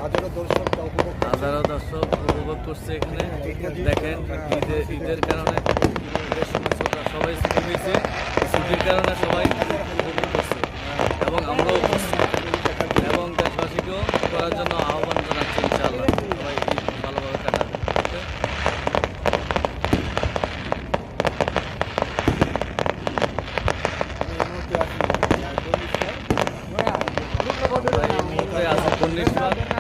হাজারো দর্শক উপভোগ করছে এখানে। দেখেন ঈদের কারণে সবাই ছুটি হয়েছে, ছুটির কারণে সবাই উপভোগ করছে এবং আমরাও করছি এবং দেশবাসীকেও করার জন্য আহ্বান জানাচ্ছি। ইনশাআল্লাহ সবাই ঈদ ভালোভাবে কাটাবে। এই মুহূর্তে আছে 19 বার।